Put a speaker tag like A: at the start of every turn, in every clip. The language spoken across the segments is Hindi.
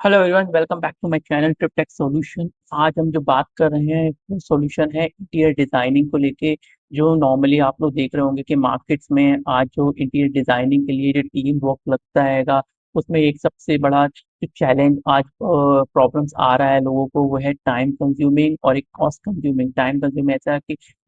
A: Hello everyone, welcome back to my channel trip tech solution. आज हम जो बात कर रहे हैं वो सॉल्यूशन है इंटीरियर डिजाइनिंग को लेके। जो नॉर्मली आप लोग देख रहे होंगे कि मार्केट्स में आज जो इंटीरियर डिजाइनिंग के लिए जो टीम वर्क लगता हैगा, उसमें एक सबसे बड़ा जो चैलेंज आज प्रॉब्लम्स आ रहा है लोगों को, वो है टाइम कंज्यूमिंग और एक कॉस्ट कंज्यूमिंग। टाइम कंज्यूमिंग ऐसा है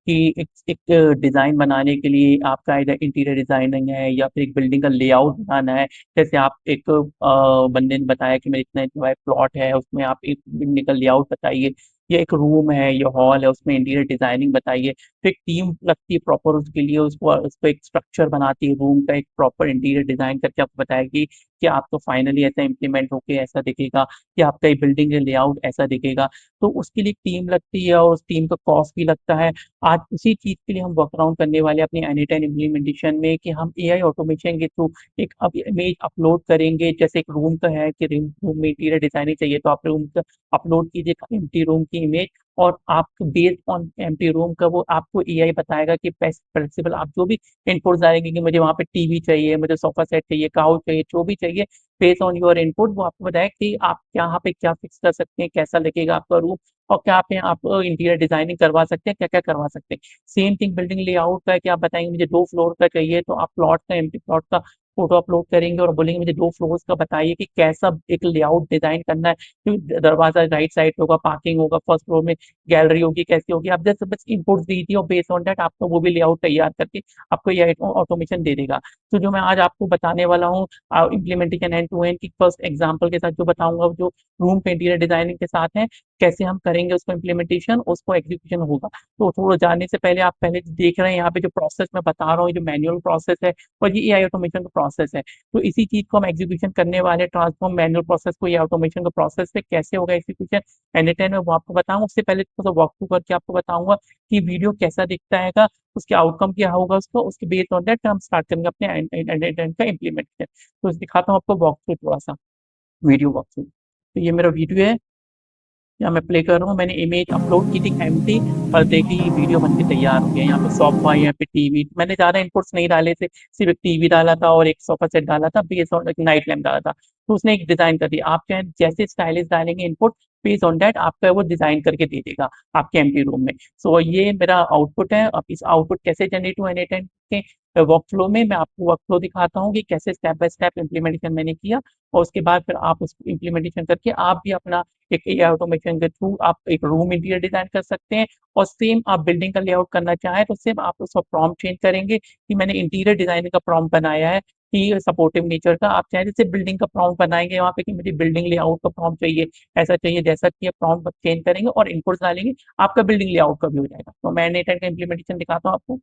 A: कि एक डिजाइन बनाने के लिए आपका इधर इंटीरियर डिजाइनिंग है या फिर एक बिल्डिंग का लेआउट बनाना है। जैसे आप एक बंदे ने बताया कि मेरे इतना इतना प्लॉट है, उसमें आप एक बिल्डिंग का लेआउट बताइए, या एक रूम है या हॉल है उसमें इंटीरियर डिजाइनिंग बताइए। तो एक टीम लगती है प्रॉपर उसके लिए, उसको एक स्ट्रक्चर बनाती है रूम का, एक प्रॉपर इंटीरियर डिजाइन करके आपको बताएगी कि आपको फाइनली ऐसा इम्प्लीमेंट होके ऐसा दिखेगा, कि आपका ये बिल्डिंग का लेआउट ऐसा दिखेगा। तो उसके लिए टीम लगती है और उस टीम का कॉस्ट भी लगता है। आज उसी चीज के लिए हम वर्क अराउंड करने वाले हैं अपनी एनी10 इम्प्लीमेंटेशन में, कि हम एआई ऑटोमेशन के थ्रू एक अब इमेज अपलोड करेंगे। जैसे एक रूम का है कि रूम में इंटीरियर डिजाइनिंग चाहिए, तो आप रूम का अपलोड कीजिए एम्प्टी रूम की इमेज, और आप बेस्ड ऑन एम्प्टी रूम का वो आपको एआई बताएगा कि बेस्ट फ्लेक्सिबल आप जो भी इनपुट डालेंगे कि मुझे वहाँ पे टीवी चाहिए, मुझे सोफा सेट चाहिए, काउच चाहिए, जो भी चाहिए बेस्ड ऑन योर इनपुट वो आपको बताएगा कि आप यहाँ पे क्या फिक्स कर सकते हैं, कैसा लगेगा आपका रूम, और क्या आप यहाँ आप इंटीरियर डिजाइनिंग करवा सकते हैं, क्या क्या करवा सकते हैं। सेम थिंग बिल्डिंग लेआउट का है कि आप बताएंगे मुझे 2 फ्लोर का चाहिए, तो आप प्लॉट का एम्प्टी प्लॉट का फोटो अपलोड करेंगे और बोलेंगे मुझे 2 फ्लोर्स का बताइए कि कैसा एक लेआउट डिजाइन करना है। क्योंकि दरवाजा राइट साइड होगा, पार्किंग होगा, फर्स्ट फ्लोर में गैलरी होगी, कैसी होगी। आप जैसे बस इनपुट्स दीजिए और बेस्ड ऑन दैट आपको वो भी लेआउट तैयार करके आपको ये ऑटोमेशन दे देगा। तो जो मैं आज आपको बताने वाला हूँ इम्प्लीमेंटेशन एंड टू एंड की फर्स्ट एग्जाम्पल के साथ जो बताऊंगा, जो रूम पे इंटीरियर डिजाइनिंग के साथ है, कैसे हम करेंगे उसको इम्प्लीमेंटेशन, उसको एग्जीक्यूशन होगा। तो थोड़ा जानने से पहले आप पहले देख रहे हैं यहाँ पे जो प्रोसेस मैं बता रहा हूँ, ये जो मैनुअल प्रोसेस है और ये एआई ऑटोमेशन का प्रोसेस है। तो इसी चीज को हम एग्जीक्यूशन करने वाले, ट्रांसफॉर्म मैनुअल प्रोसेस को ये ऑटोमेशन का प्रोसेस से कैसे होगा एग्जीक्यूशन एनी10 में, वो आपको बताऊंगा। उससे पहले थोड़ा सा वॉक थ्रू करके आपको बताऊंगा कि वीडियो कैसा दिखता है, उसके आउटकम क्या होगा, उसको उसके बेस्ड ऑन दैट हम स्टार्ट करेंगे अपने एनी10 का इम्प्लीमेंटेशन। तो दिखाता हूँ आपको वॉक थ्रू, थोड़ा सा वीडियो वॉक थ्रू। तो ये मेरा वीडियो है, यहाँ मैं प्ले कर रहा हूँ। मैंने इमेज अपलोड की थी एम्प्टी, और देखिए वीडियो बन के तैयार हो गया। यहाँ पे सोफा, यहाँ पे टीवी, मैंने ज्यादा इनपुट्स नहीं डाले थे, सिर्फ एक टीवी डाला था और एक सोफा सेट डाला था, बेस्ड ऑन एक नाइट लैम्प डाला था। तो उसने एक डिजाइन कर दिया। आप चाहे जैसे स्टाइलिश डालेंगे इनपुट, बेस्ड ऑन दैट आपका वो डिजाइन करके दे देगा आपके एम्प्टी रूम में। सो ये मेरा आउटपुट है। अब इस आउटपुट कैसे जनरेट हुआ एनी10 के वर्क फ्लो में, मैं आपको वर्क फ्लो दिखाता हूँ कि कैसे स्टेप बाय स्टेप इम्प्लीमेंटेशन मैंने किया, और उसके बाद फिर आप उसको इम्प्लीमेंटेशन करके आप भी अपना एक एआई ऑटोमेशन के थ्रू आप एक रूम इंटीरियर डिजाइन कर सकते हैं। और सेम आप बिल्डिंग का लेआउट करना चाहें तो सेम आप उसका प्रॉम्प्ट चेंज करेंगे कि मैंने इंटीरियर डिजाइनिंग का प्रॉम्प्ट बनाया है कि सपोर्टिव नेचर का। आप चाहें जैसे बिल्डिंग का प्रॉम्प्ट बनाएंगे वहाँ पे कि मुझे बिल्डिंग लेआउट का प्रॉम्प्ट चाहिए, ऐसा चाहिए, जैसा चाहिए, प्रॉम्प्ट चेंज करेंगे और इनपुट्स डालेंगे, आपका बिल्डिंग लेआउट का भी हो जाएगा। तो मैं नेटवर्क का इम्प्लीमेंटेशन दिखाता हूँ आपको।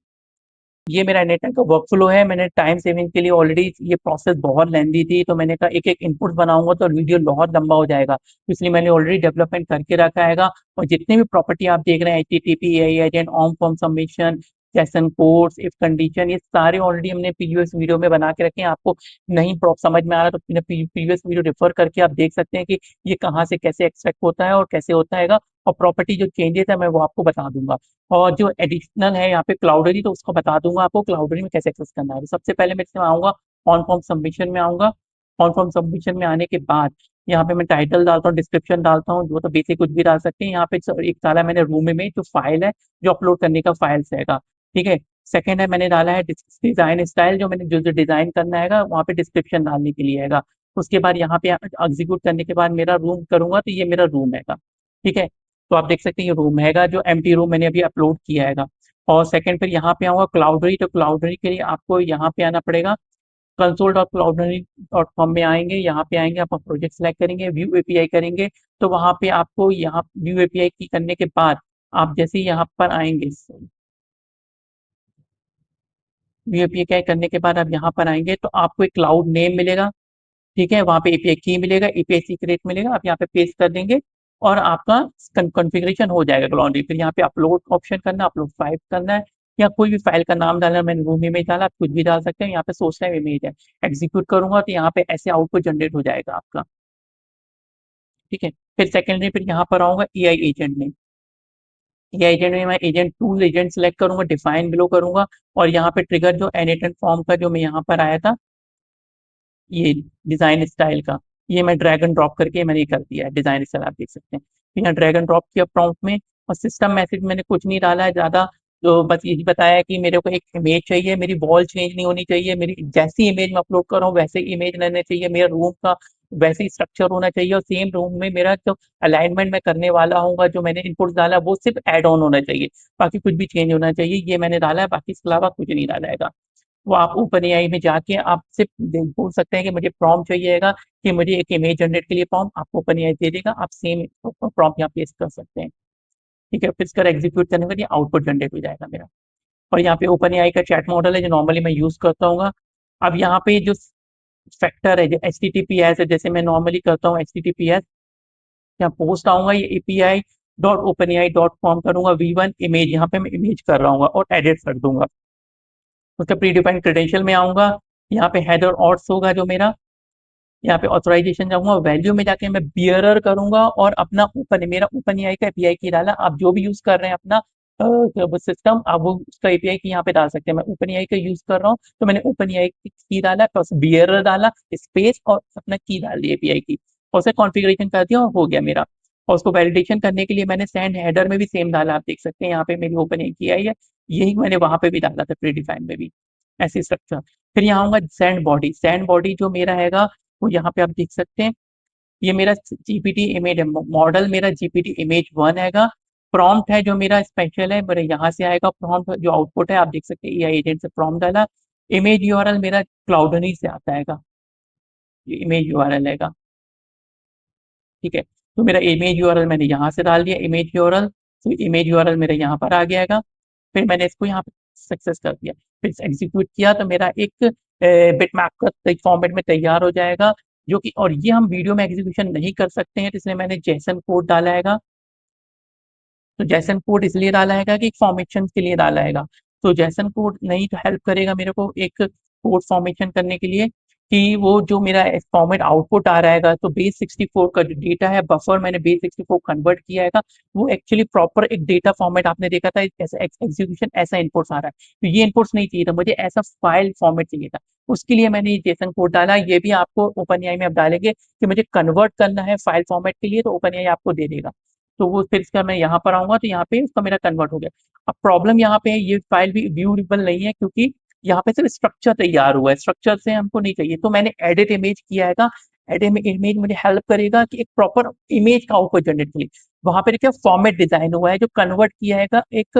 A: ये मेरा नेटवर्क का वर्क फ्लो है। मैंने टाइम सेविंग के लिए ऑलरेडी, ये प्रोसेस बहुत लेंदी थी तो मैंने कहा एक एक इनपुट बनाऊंगा तो वीडियो बहुत लंबा हो जाएगा, तो इसलिए मैंने ऑलरेडी डेवलपमेंट करके रखा हैगा। और जितने भी प्रॉपर्टी आप देख रहे हैं, HTTP, AI agent, on form submission, session codes, if condition, ये सारे ऑलरेडी हमने प्रीवियस वीडियो में बना के रखे हैं। आपको नहीं समझ में आ रहा तो प्रीवियस वीडियो रेफर करके आप देख सकते हैं कि ये कहाँ से कैसे एक्सट्रैक्ट होता है और कैसे होता है। और प्रॉपर्टी जो चेंजेस है मैं वो आपको बता दूंगा। और जो एडिशनल है यहाँ पे क्लाउडरी, तो उसको बता दूंगा आपको क्लाउडरी में कैसे एक्सेस करना है। तो सबसे पहले मैं इसमें आऊंगा, ऑन फॉर्म सबमिशन में आऊंगा। ऑन फॉर्म सबमिशन में आने के बाद यहाँ पे मैं टाइटल डालता हूँ, डिस्क्रिप्शन डालता हूँ, जो तो बेसिक कुछ भी डाल सकते हैं। यहाँ पे एक डाला मैंने रूम में जो फाइल है, जो अपलोड करने का फाइल्स रहेगा, ठीक है। सेकंड है मैंने डाला है डिजाइन स्टाइल, जो मैंने जो जो डिजाइन करना है वहाँ पे डिस्क्रिप्शन डालने के लिए है। उसके बाद यहाँ पे एग्जीक्यूट करने के बाद मेरा रूम करूंगा तो ये मेरा रूम है, ठीक है। तो आप देख सकते हैं ये रूम हैगा, जो एम्प्टी रूम मैंने अभी अपलोड किया हैगा। और सेकंड फिर यहाँ पे आऊंगा क्लाउडरी, तो क्लाउडरी के लिए आपको यहाँ पे आना पड़ेगा। कंसोल डॉट क्लाउडरी डॉट कॉम में आएंगे, यहाँ पे आएंगे, आप प्रोजेक्ट सेलेक्ट करेंगे, व्यू एपीआई करेंगे। तो वहाँ पे आपको यहाँ व्यू एपीआई की करने के बाद आप जैसे ही यहाँ पर आएंगे, व्यू एपीआई करने के बाद आप यहाँ पर आएंगे तो आपको एक क्लाउड नेम मिलेगा, ठीक है। वहाँ पे एपीआई की मिलेगा, एपीआई सीक्रेट मिलेगा, आप यहाँ पे पेस्ट कर देंगे और आपका कॉन्फ़िगरेशन हो जाएगा लॉन्ड्री। फिर यहाँ पे अपलोड ऑप्शन करना, अपलोड फाइल करना है, या कोई भी फाइल का नाम डालना है। मैंने रूम इमेज डाला, आप कुछ भी डाल सकते हैं। यहाँ पे सोर्स टाइम इमेज है, एग्जीक्यूट करूंगा तो यहाँ पे ऐसे आउटपुट जनरेट हो जाएगा आपका, ठीक है। फिर सेकेंडरी फिर यहाँ पर आऊंगा एआई एजेंट में। एआई एजेंट में मैं एजेंट टूल एजेंट सेलेक्ट करूंगा, डिफाइन बिलो करूंगा, और यहाँ पे ट्रिगर जो एनिटेड फॉर्म का जो मैं यहाँ पर आया था, ये डिजाइन स्टाइल का, ये मैं ड्रैग एंड ड्रॉप करके मैंने ये कर दिया है, डिजाइन स्टाइल आप देख सकते हैं। तो यहाँ ड्रैग एंड ड्रॉप किया प्रॉम्प्ट में, और सिस्टम मैसेज मैंने कुछ नहीं डाला है ज्यादा, तो बस यही बताया कि मेरे को एक इमेज चाहिए, मेरी वॉल चेंज नहीं होनी चाहिए, मेरी जैसी इमेज मैं अपलोड कर रहा हूँ वैसे इमेज रहने चाहिए, मेरा रूम का वैसे ही स्ट्रक्चर होना चाहिए, और सेम रूम में मेरा जो अलाइनमेंट मैं करने वाला हूँ, जो मैंने इनपुट डाला वो सिर्फ एड ऑन होना चाहिए, बाकी कुछ भी चेंज होना चाहिए, ये मैंने डाला है, बाकी इसके अलावा कुछ नहीं डाला है। वो आप ओपन एआई में जाके आप सिर्फ बोल सकते हैं कि मुझे प्रॉम्प्ट चाहिएगा, कि मुझे एक इमेज जनरेट के लिए प्रॉम्प्ट, आपको ओपन एआई दे देगा, आप सेम प्रॉम्प्ट यहाँ पेस्ट कर सकते हैं। ठीक है, फिर इसका एग्जीक्यूट करने के बाद ये आउटपुट जनरेट हो जाएगा मेरा। और यहाँ पे ओपन एआई का चैट मॉडल है जो नॉर्मली मैं यूज करता हूँ। अब यहाँ पे जो फैक्टर है, जो H T T P S है, जैसे मैं नॉर्मली करता हूँ H T T P S, यहाँ पोस्ट आऊंगा, ये API dot open AI dot com करूंगा, V1 इमेज, यहाँ पे मैं इमेज कर रहा हूँ और एडिट कर दूंगा। उसका प्री डिफाइंड क्रेडेंशियल में आऊंगा, यहाँ पे हेडर ऑट्स होगा जो मेरा, यहाँ पे ऑथराइजेशन जाऊंगा, वैल्यू में जाके मैं बियरर करूंगा, और अपना ओपन, मेरा ओपन एआई का एपीआई की डाला, आप जो भी यूज कर रहे हैं अपना सिस्टम, आप वो उसका एपीआई की यहाँ पे डाल सकते हैं। मैं ओपन एआई का यूज कर रहा हूँ, तो मैंने ओपन एआई की डाला प्लस बियरर डाला, स्पेस और अपना की डाल दी एपीआई की, और उसे कॉन्फ़िगरेशन कर दिया और हो गया मेरा। और उसको वैलिडेशन करने के लिए मैंने सेंड हेडर में भी सेम डाला, आप देख सकते हैं यहाँ पे मेरी ओपन एआई की आई है, यही मैंने वहां पे भी डाला था प्री डिफाइन में भी, ऐसी स्ट्रक्चर। फिर यहाँ आऊंगा सैंड बॉडी, सैंड बॉडी जो मेरा हैगा वो यहाँ पे आप देख सकते हैं, ये मेरा जीपीटी इमेज है, मॉडल मेरा जीपीटी इमेज 1 हैगा। प्रॉम्प्ट है जो मेरा स्पेशल है, मेरे यहाँ से आएगा प्रॉम्प्ट, जो आउटपुट है आप देख सकते हैं, एआई एजेंट से प्रॉम्प्ट डाला। इमेज यूआरएल मेरा क्लाउडनी से आता हैगा, ये इमेज यूआरएल हैगा। ठीक है, तो मेरा इमेज यूआरएल मैंने यहाँ से डाल दिया, इमेज यूआरएल, तो इमेज यूआरएल मेरा यहाँ पर आ गया हैगा। फिर मैंने इसको यहाँ पे सक्सेस कर दिया, फिर एग्जीक्यूट किया, तो मेरा एक बिटमैप का फॉर्मेट में तैयार हो जाएगा, जो कि, और ये हम वीडियो में एग्जीक्यूशन नहीं कर सकते हैं, तो इसलिए मैंने जेसन कोड डाला हैगा। तो जैसन कोड इसलिए डाला हैगा कि फॉर्मेशन के लिए डाला हैगा, तो जैसन कोड नहीं तो हेल्प करेगा मेरे को एक कोड फॉर्मेशन करने के लिए, कि वो जो मेरा फॉर्मेट आउटपुट आ रहा है, तो बेस 64 का जो डेटा है, बफर मैंने बेस 64 कन्वर्ट किया है, वो एक्चुअली प्रॉपर एक डेटा फॉर्मेट आपने देखा था, ऐसा एग्जीक्यूशन ऐसा इनपुट्स आ रहा है, तो ये इनपुट्स नहीं चाहिए था मुझे, ऐसा फाइल फॉर्मेट चाहिए था, उसके लिए मैंने ये जेसन कोड डाला। ये भी आपको ओपन एआई में आप डालेंगे कि मुझे कन्वर्ट करना है फाइल फॉर्मेट के लिए, तो ओपन एआई आपको दे देगा। तो वो फिर इसका मैं यहाँ पर आऊंगा, तो यहाँ पे उसका मेरा कन्वर्ट हो गया। अब प्रॉब्लम यहाँ पे है, ये फाइल भी व्यूएबल नहीं है, क्योंकि यहाँ पे सिर्फ स्ट्रक्चर तैयार हुआ है, स्ट्रक्चर से हमको नहीं चाहिए, तो मैंने एडिट इमेज किया है। एडिट इमेज मुझे हेल्प करेगा कि एक प्रॉपर इमेज का आउटपुट जनरेट के लिए, वहां पर क्या फॉर्मेट डिजाइन हुआ है, जो कन्वर्ट किया है एक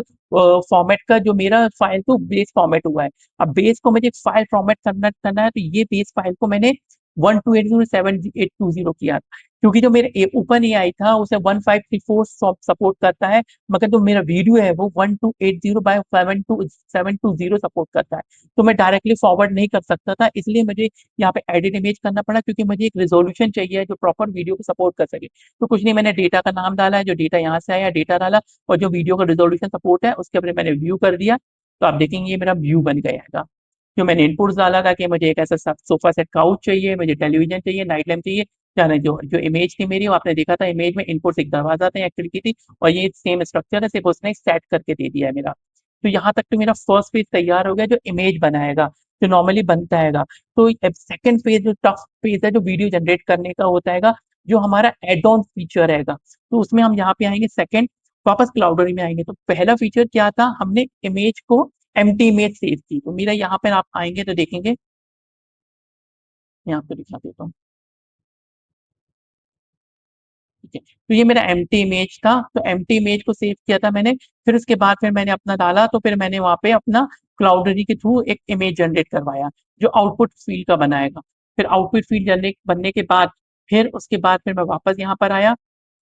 A: फॉर्मेट का, जो मेरा फाइल तो बेस फॉर्मेट हुआ है। अब बेस को मुझे एक फाइल फॉर्मेट करना है, तो ये बेस फाइल को मैंने 12807820 किया, क्योंकि जो मेरे ओपन एआई था उसे 1534 सपोर्ट करता है, मगर जो मेरा वीडियो है वो 1280 बाय 720 सपोर्ट करता है, तो मैं डायरेक्टली फॉरवर्ड नहीं कर सकता था, इसलिए मुझे यहाँ पे एडिट इमेज करना पड़ा, क्योंकि मुझे एक रेजोल्यूशन चाहिए जो प्रॉपर वीडियो को सपोर्ट कर सके। तो कुछ नहीं, मैंने डेटा का नाम डाला है, जो डेटा यहाँ से आया डेटा डाला, और जो वीडियो का रेजोल्यूशन सपोर्ट है उसके ऊपर मैंने व्यू कर दिया, तो आप देखेंगे ये मेरा व्यू बन गया है। जो मैंने इनपुट्स डाला था कि मुझे एक ऐसा सोफा सेट काउच चाहिए, मुझे टेलीविजन चाहिए, नाइट लैम्प चाहिए, जाने जो जो इमेज थी मेरी, वो आपने देखा था इमेज में इनपुट्स एक दरवाजा था या खिड़की थी, और ये सेम स्ट्रक्चर है, सिर्फ उसने सेट करके दे दिया है मेरा। तो यहाँ तक तो मेरा फर्स्ट पेज तैयार हो गया, जो इमेज बनाएगा, जो नॉर्मली बनता हैगा। तो सेकंड पेज जो टफ पेज है, जो वीडियो जनरेट करने का होता हैगा, जो हमारा एड ऑन फीचर रहेगा, तो उसमें हम यहाँ पे आएंगे सेकंड, वापस क्लाउडरी में आएंगे, तो पहला फीचर क्या था, हमने इमेज को एम्प्टी इमेज सेव की, तो मेरा यहाँ पर आप आएंगे तो देखेंगे, यहाँ पे दिखा देता हूँ। ठीक है, तो ये मेरा एम्प्टी इमेज था, तो एम्प्टी इमेज को सेव किया था मैंने, फिर उसके बाद फिर मैंने अपना डाला, तो फिर मैंने वहाँ पे अपना क्लाउडरी के थ्रू एक इमेज जनरेट करवाया, जो आउटपुट फील्ड का बनाएगा। फिर आउटपुट फील्ड जनरेट बनने के बाद, फिर उसके बाद फिर मैं वापस यहाँ पर आया,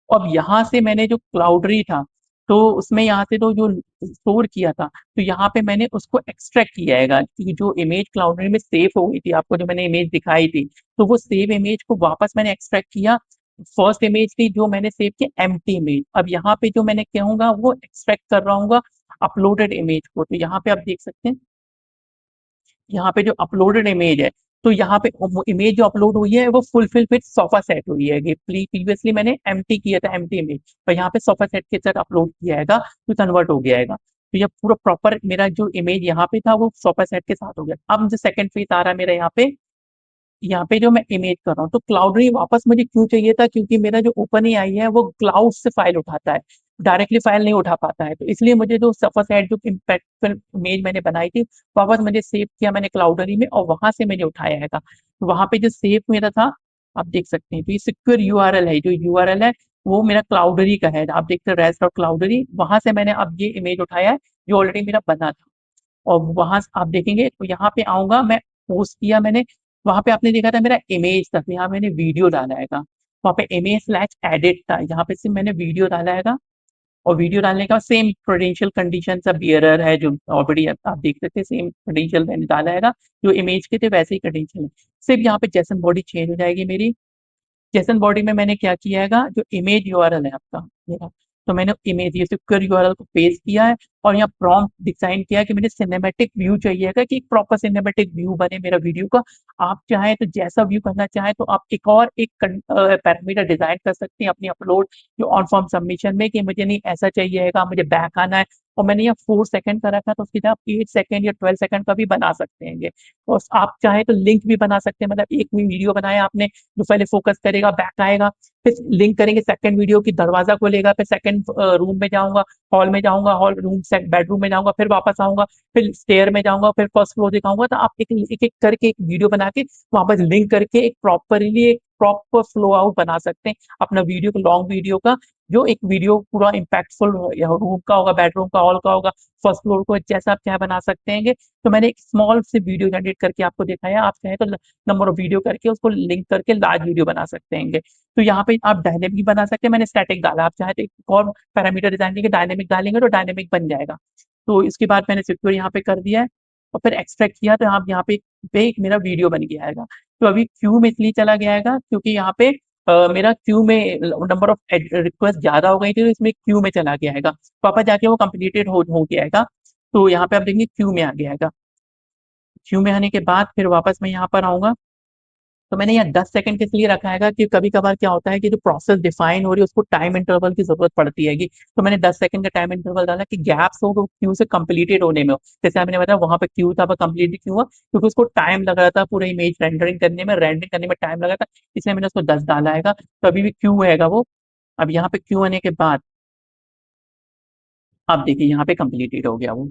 A: अब यहाँ से मैंने जो क्लाउडरी था, तो उसमें यहाँ से तो जो स्टोर किया था, तो यहाँ पे मैंने उसको एक्सट्रैक्ट किया है, क्योंकि जो इमेज क्लाउडरी में सेव हो गई थी, आपको जो मैंने इमेज दिखाई थी, तो वो सेव इमेज को वापस मैंने एक्सट्रैक्ट किया। फर्स्ट इमेज थी जो मैंने सेव की एम्प्टी इमेज, अब यहाँ पे जो मैंने कहूंगा वो एक्सट्रैक्ट कर रहा हूँ अपलोडेड इमेज को, तो यहाँ पे आप देख सकते हैं, यहाँ पे जो अपलोडेड इमेज है, तो यहाँ पे इमेज जो अपलोड हुई है वो फुलफिल विद सोफा सेट हुई है, प्रीवियसली मैंने एम्प्टी किया था एम्प्टी इमेज, पर यहाँ पे सोफा सेट के साथ अपलोड किया है, तो कन्वर्ट हो गया है, तो ये पूरा प्रॉपर मेरा जो इमेज यहाँ पे था वो सोफा सेट के साथ हो गया। अब जो सेकंड फेज आ रहा है मेरा यहाँ पे, यहाँ पे जो मैं इमेज कर रहा हूँ, तो क्लाउडरी वापस मुझे क्यों चाहिए था, क्योंकि मेरा जो ओपन एआई है वो क्लाउड से फाइल उठाता है, डायरेक्टली फाइल नहीं उठा पाता है, तो इसलिए मुझे जो सफर साइड जो इम्पैक्टफुल इमेज मैंने बनाई थी, वापस मुझे सेव किया मैंने क्लाउडरी में और वहां से मैंने उठाया है। तो वहां पे जो सेव मेरा था, आप देख सकते हैं, तो ये सिक्योर यूआरएल है, जो यूआरएल है वो मेरा क्लाउडरी का है, आप देखते हैं रेस्ट ऑफ क्लाउडरी, वहां से मैंने अब ये इमेज उठाया है जो ऑलरेडी मेरा बना था। और वहां आप देखेंगे तो यहाँ पे आऊंगा मैं, पोस्ट किया मैंने, वहां पे आपने देखा था मेरा इमेज था, तो यहाँ मैंने वीडियो डाला है, वहां पे इमेज स्लैश एडिट था, यहाँ पे सिर्फ मैंने वीडियो डाला है। और वीडियो डालने का सेम प्रोडेंशियल कंडीशन सब बियरर है, जो ऑलरेडी आप देख सकते हैं, सेम क्रेडेंशियल मैंने डाला है, जो इमेज के थे वैसे ही क्रेडेंशियल है, सिर्फ यहाँ पे जेसन बॉडी चेंज हो जाएगी मेरी। जेसन बॉडी में मैंने क्या किया है, जो इमेज यूआरएल है आपका मेरा, तो मैंने इमेज ये सिक्योर यूआरएल को पेस्ट किया है और यहाँ प्रॉम्प्ट डिजाइन किया है कि मुझे सिनेमैटिक व्यू चाहिएगा, कि एक प्रॉपर सिनेमैटिक व्यू बने मेरा वीडियो का। आप चाहें तो जैसा व्यू करना चाहें तो आप एक और एक पैरामीटर डिजाइन कर सकते हैं अपनी अपलोड जो ऑन फॉर्म सबमिशन में, कि मुझे नहीं ऐसा चाहिएगा, मुझे बैक आना है, और मैंने यहाँ 4 सेकंड का रखा, तो उसकी जगह आप 8 सेकंड या 12 सेकंड का भी बना सकते हैं ये। और आप चाहें तो लिंक भी बना सकते हैं, मतलब एक भी वीडियो बनाया आपने जो पहले फोकस करेगा, बैक आएगा, फिर लिंक करेंगे सेकंड वीडियो की, दरवाजा खोलेगा, फिर सेकंड रूम में जाऊंगा, हॉल में जाऊंगा, हॉल रूम से बेडरूम में जाऊंगा, फिर वापस आऊंगा, फिर स्टेयर में जाऊंगा, फिर फर्स्ट फ्लोर दिखाऊंगा, तो आप एक एक करके एक वीडियो बना के वापस लिंक करके एक प्रॉपरली एक प्रॉपर फ्लो आउट बना सकते हैं अपना वीडियो को, लॉन्ग वीडियो का, जो एक वीडियो पूरा इम्पैक्टफुल रूम का होगा, बेडरूम का, हॉल का होगा, फर्स्ट फ्लोर को, जैसा आप चाहे बना सकते हैं। तो मैंने एक स्मॉल से वीडियो जनरेट करके आपको दिखाया, आप चाहे तो नंबर ऑफ वीडियो करके उसको लिंक करके लार्ज वीडियो बना सकते हैं। तो यहाँ पे आप डायनेमिक बना सकते हैं, मैंने स्टैटिक डाला, आप चाहे तो एक और पैरामीटर डिजाइन देंगे, डायनेमिक डालेंगे तो डायनेमिक बन जाएगा। तो इसके बाद मैंने सिक्योर यहाँ पे कर दिया है और फिर एक्सट्रैक्ट किया, तो आप यहाँ पे एक मेरा वीडियो बन गया है। तो अभी क्यू में इसलिए चला गया है क्योंकि यहाँ पे मेरा क्यू में नंबर ऑफ रिक्वेस्ट ज्यादा हो गई थी, तो इसमें क्यू में चला गया है, पापा जाके वो कंप्लीटेड हो गया है। तो यहाँ पे आप देखेंगे क्यू में आ गया है। क्यू में आने के बाद फिर वापस मैं यहाँ पर आऊंगा, तो मैंने यहाँ 10 सेकंड के लिए रखा है कि कभी कभार क्या होता है कि जो प्रोसेस डिफाइन हो रही है उसको टाइम इंटरवल की जरूरत पड़ती है, तो मैंने 10 सेकंड का टाइम इंटरवल डाला कि गैप्स हो वो क्यू से कंप्लीटेड होने में हो, जैसे आपने बताया वहां पे क्यू था, कंप्लीट क्यों हुआ, क्योंकि उसको टाइम लग रहा था पूरा इमेज रेंडरिंग करने में टाइम लगा था, इसलिए मैंने उसको 10 डाला है, तो अभी भी क्यू है वो। अब यहाँ पे क्यू आने के बाद आप देखिए यहाँ पे कंप्लीटेड हो गया वो,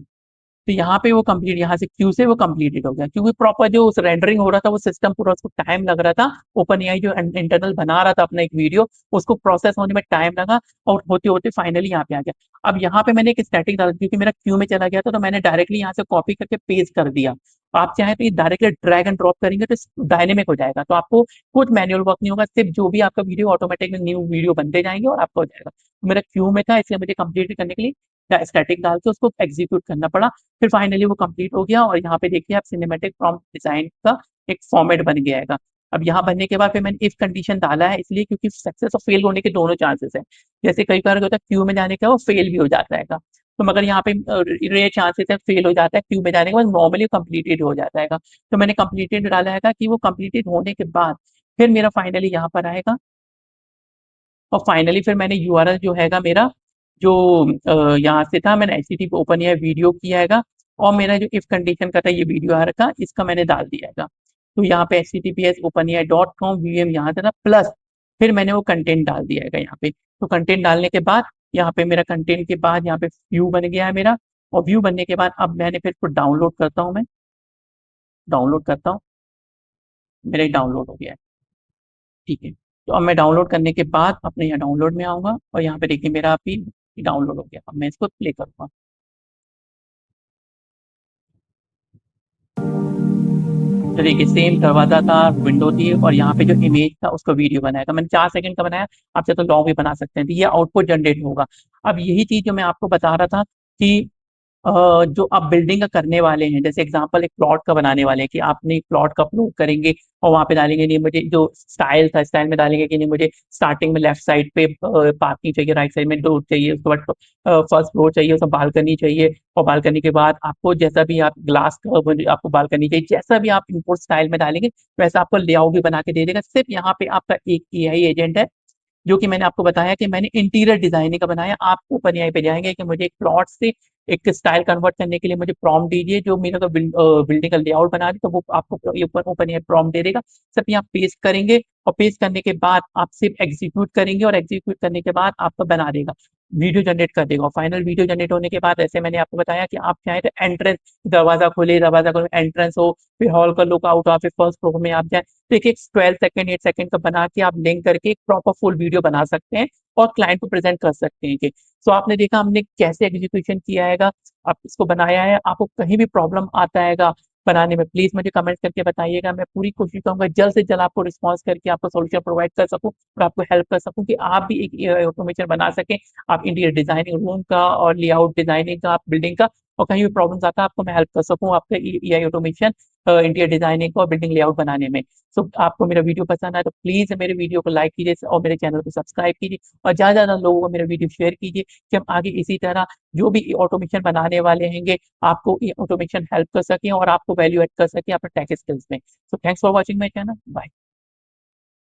A: तो यहाँ पे वो कंप्लीट, यहाँ से क्यू से वो कंप्लीटेड हो गया, क्योंकि प्रॉपर जो उस रेंडरिंग हो रहा था वो सिस्टम पूरा, उसको टाइम लग रहा था, ओपन एआई जो इंटरनल बना रहा था अपना एक वीडियो, उसको प्रोसेस होने में टाइम लगा और होते होते फाइनली यहाँ पे आ गया। अब यहाँ पे मैंने एक स्टैटिक डाला क्योंकि मेरा क्यू में चला गया था, तो मैंने डायरेक्टली यहाँ से कॉपी करके पेस्ट कर दिया। आप चाहें तो ये डायरेक्टली ड्रैग एंड ड्रॉप करेंगे तो डायनेमिक हो जाएगा, तो आपको कुछ मैनुअल वर्क नहीं होगा, सिर्फ जो भी आपका वीडियो ऑटोमेटिकली न्यू वीडियो बनते जाएंगे और आपका हो जाएगा। तो मेरा क्यू में था, इसलिए मुझे कंप्लीट करने के लिए स्टैटिक डाल के उसको एग्जीक्यूट करना पड़ा। फिर फाइनली वो कंप्लीट हो गया और यहाँ पे देखिए आप सिनेमैटिक प्रॉम्प्ट डिजाइन का एक फॉर्मेट बन गया है। अब यहाँ बनने के बाद फिर मैंने इफ कंडीशन डाला है, इसलिए क्योंकि सक्सेस और फेल होने के दोनों चांसेस है, जैसे कई बार होता है क्यू में जाने का वो फेल भी हो जाता है, तो मगर यहाँ पे रेयर चांसेस है फेल हो जाता है, क्यू में जाने के बाद नॉर्मली कंप्लीटेड हो जाता है, तो मैंने कंप्लीटेड डाला है कि वो कंप्लीटेड होने के बाद फिर मेरा फाइनली यहाँ पर आएगा। और फाइनली फिर मैंने यूआरएल जो हैगा मेरा, जो यहाँ से था, मैंने एचटीटीपी ओपन या वीडियो किया हैगा, और मेरा जो इफ कंडीशन का था ये वीडियो आ रखा, इसका मैंने डाल दिया हैगा। तो यहाँ पे https://openai.com वीएम यहाँ से था, प्लस फिर मैंने वो कंटेंट डाल दिया हैगा यहाँ पे। तो कंटेंट डालने के बाद यहाँ पे मेरा कंटेंट के बाद यहाँ पे व्यू बन गया है मेरा, और व्यू बनने के बाद अब मैंने फिर इसको डाउनलोड करता हूँ, मैं डाउनलोड करता हूँ, मेरा डाउनलोड हो गया है। ठीक है, तो अब मैं डाउनलोड करने के बाद अपने यहाँ डाउनलोड में आऊंगा और यहाँ पे देखिए मेरा अभी डाउनलोड हो गया, अब मैं इसको प्ले करूंगा। तो देखिए सेम दरवाजा था, विंडो थी, और यहाँ पे जो इमेज था उसको वीडियो बनाया था मैंने, 4 सेकंड का बनाया, आप चाहे तो लॉन्ग भी बना सकते हैं, तो ये आउटपुट जनरेट होगा। अब यही चीज जो मैं आपको बता रहा था कि जो आप बिल्डिंग का करने वाले हैं, जैसे एग्जांपल एक प्लॉट का बनाने वाले हैं कि आपने एक प्लॉट का अपलोड करेंगे और वहां पे डालेंगे, नहीं मुझे जो स्टाइल था स्टाइल में डालेंगे कि नहीं मुझे स्टार्टिंग में लेफ्ट साइड पे पार्किंग चाहिए, राइट साइड में डोर चाहिए, उसके बाद फर्स्ट फ्लोर चाहिए, उसमें बालकनी चाहिए, और बालकनी के बाद आपको जैसा भी आप ग्लास आपको बालकनी चाहिए, जैसा भी आप इनपुट स्टाइल में डालेंगे वैसा आपको लेआउट भी बना के दे देगा। सिर्फ यहाँ पे आपका एक एआई एजेंट है जो कि मैंने आपको बताया कि मैंने इंटीरियर डिजाइनिंग का बनाया। आप ओपन एआई पे जाएंगे कि मुझे एक प्लॉट से एक स्टाइल कन्वर्ट करने के लिए मुझे प्रॉम्प्ट दीजिए जो मेरा बिल्डिंग का लेआउट बना दे, तो वो आपको ये ओपन एआई प्रॉम्प्ट दे देगा। सब यहाँ पेस्ट करेंगे और पेस्ट करने के बाद आप सिर्फ एग्जीक्यूट करेंगे और एग्जीक्यूट करने के बाद आपको बना देगा, वीडियो जनरेट कर देगा। फाइनल वीडियो जनरेट होने के बाद ऐसे मैंने आपको बताया कि आप चाहें तो एंट्रेंस, दरवाजा खोले एंट्रेंस हो, फिर हॉल का लुक आउट हो, फिर फर्स्ट फ्लोर में आप जाए, तो एक 12 सेकंड 8 सेकंड का बना के आप लिंक करके एक प्रॉपर फुल वीडियो बना सकते हैं और क्लाइंट को प्रेजेंट कर सकते हैं कि सो आपने देखा हमने कैसे एग्जीक्यूशन किया हैगा, आप इसको बनाया है। आपको कहीं भी प्रॉब्लम आता हैगा बनाने में, प्लीज मुझे कमेंट करके बताइएगा। मैं पूरी कोशिश करूंगा जल्द से जल्द आपको रिस्पॉन्स करके आपको सोल्यूशन प्रोवाइड कर सकूं और आपको हेल्प कर सकूं कि आप भी एक ऑटोमेशन बना सकें। आप इंटीरियर डिजाइनिंग रूम का और लेआउट डिजाइनिंग का, आप बिल्डिंग का, और कहीं भी प्रॉब्लम्स आता है आपको मैं हेल्प कर सकूं आपके एआई ऑटोमेशन, इंटीरियर डिजाइनिंग और बिल्डिंग लेआउट बनाने में। सो आपको मेरा वीडियो पसंद आए तो प्लीज मेरे वीडियो को लाइक कीजिए और मेरे चैनल को सब्सक्राइब कीजिए और ज्यादा ज्यादा लोगों को मेरा वीडियो शेयर कीजिए कि हम आगे इसी तरह जो भी ऑटोमेशन बनाने वाले हैंगे आपको ये ऑटोमेशन हेल्प कर सके और आपको वैल्यू एड कर सके अपने टेक स्किल्स में। So thanks for watching my channel, bye.